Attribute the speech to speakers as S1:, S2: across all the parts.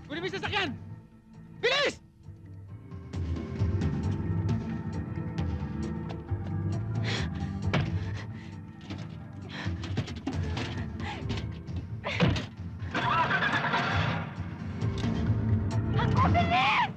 S1: Kunin mo yung sasakyan! Bilis!
S2: Ako, bilis!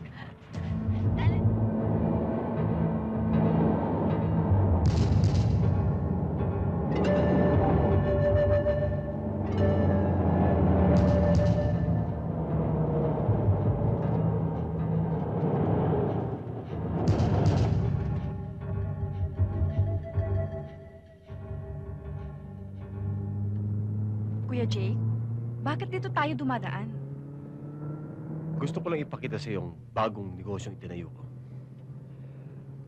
S3: Kuya Jake, bakit dito tayo dumadaan?
S4: Gusto ko lang ipakita sa yung bagong negosyong itinayo ko.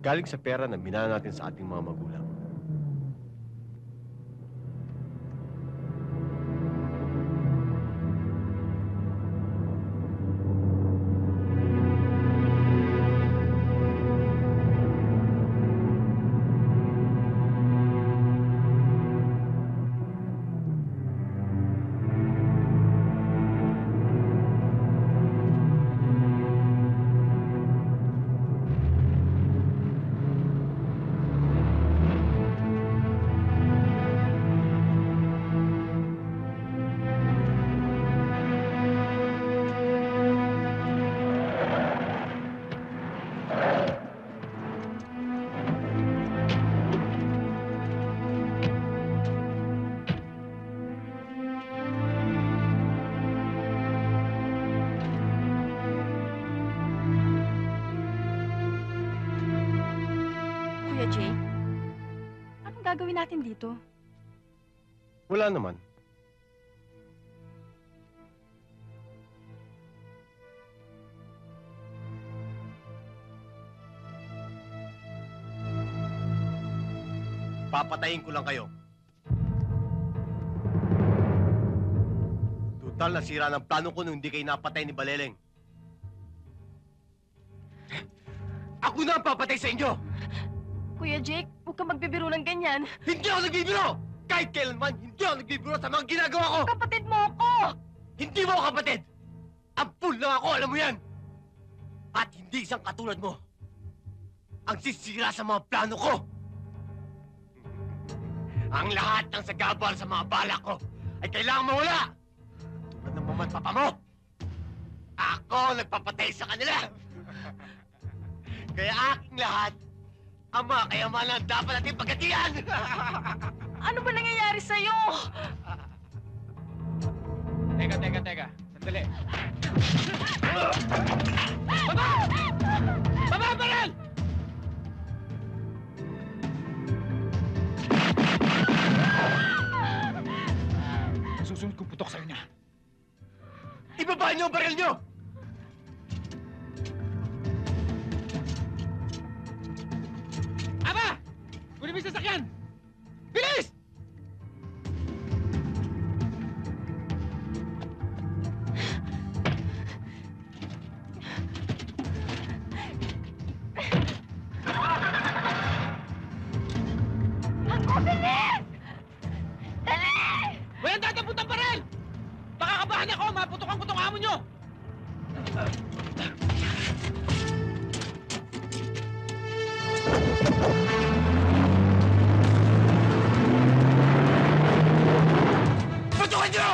S4: Galing sa pera na minana natin sa ating mga magulang.
S3: Kuya Jake, anong gagawin natin dito?
S4: Wala naman. Papatayin ko lang kayo. Total, nasira ng plano ko nung hindi kayo napatay ni Baleleng. Ako na ang papatay sa inyo!
S3: Kuya Jake, huwag kang magbibiro ng ganyan.
S4: Hindi ako nagbibiro! Kahit kailanman, hindi ako nagbibiro sa mga ginagawa ko!
S3: Kapatid mo ako!
S4: Hindi mo ako kapatid! Ampun lang ako, alam mo yan! At hindi isang katulad mo ang sisira sa mga plano ko! Ang lahat ng sagabal sa mga balak ko ay kailangang mawala! Tulad ng mama at papa mo! Ako nagpapatay sa kanila! Kaya aking lahat ang mga kayamanan dapat natin pagkatiyan!
S3: Ano ba nangyayari sa'yo?
S1: Teka. Sandali. Baba! Baba, Barel!
S5: Susunod kong putok sa'yo niya.
S4: Ibaba niyo ang baril niyo!
S1: Aba! Kunin mo yung sasakyan! Bilis!
S2: Ako, bilis! Dali!
S1: Walang tataputan pa rin! Baka kabahan ako! Maputokan ko tong hamon nyo!
S4: Putukan niyo!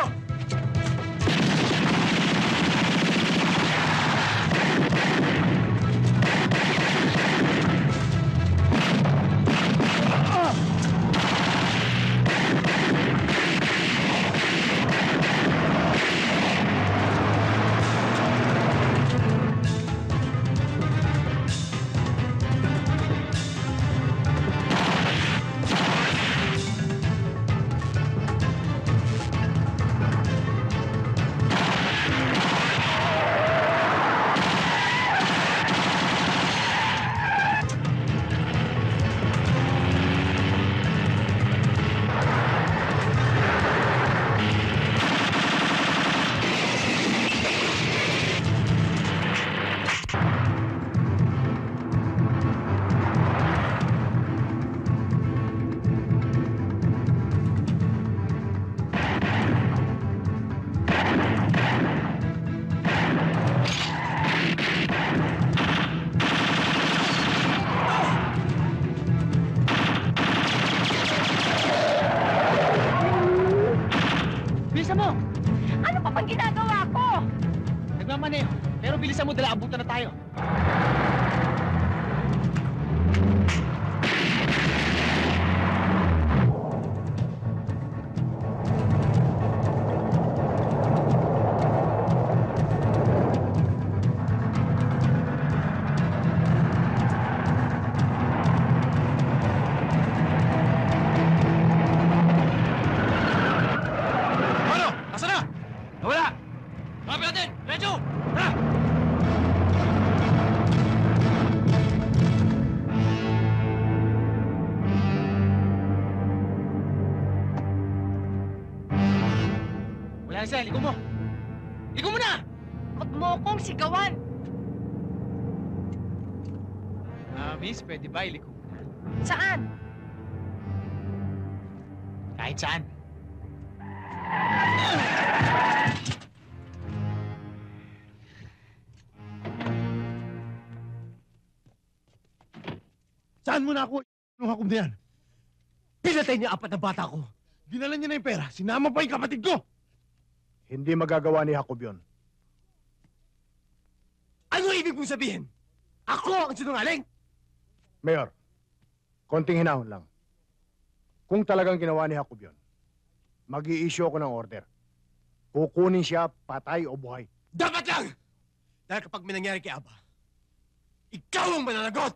S2: ginagawa ko?
S5: Nagmamaneho. Pero bilisan mo dala, abutan na tayo.
S4: Ano? Nasaan na? Nawala!
S1: Sabi natin! Medyo!
S4: Tara!
S5: Wala na siya, ligo mo.
S1: Ligo mo na!
S2: Huwag mo kong sigawan.
S5: Miss, pwede ba iliko mo na?
S2: Saan?
S5: Kahit saan.
S6: Saan mo na ako nung hakom na yan?
S4: Pinatay niya apat na bata ko.
S6: Dinala niya na yung pera. Sinama pa yung kapatid ko.
S7: Hindi magagawa ni Jacob yun.
S4: Ano ibig mong sabihin? Ako ang sinungaling?
S7: Mayor, konting hinahon lang. Kung talagang ginawa ni Jacob yun, mag-i-issue ako ng order. Kukunin siya, patay o buhay.
S4: Dapat lang! Dahil kapag may nangyari kay Aba, ikaw ang mananagot!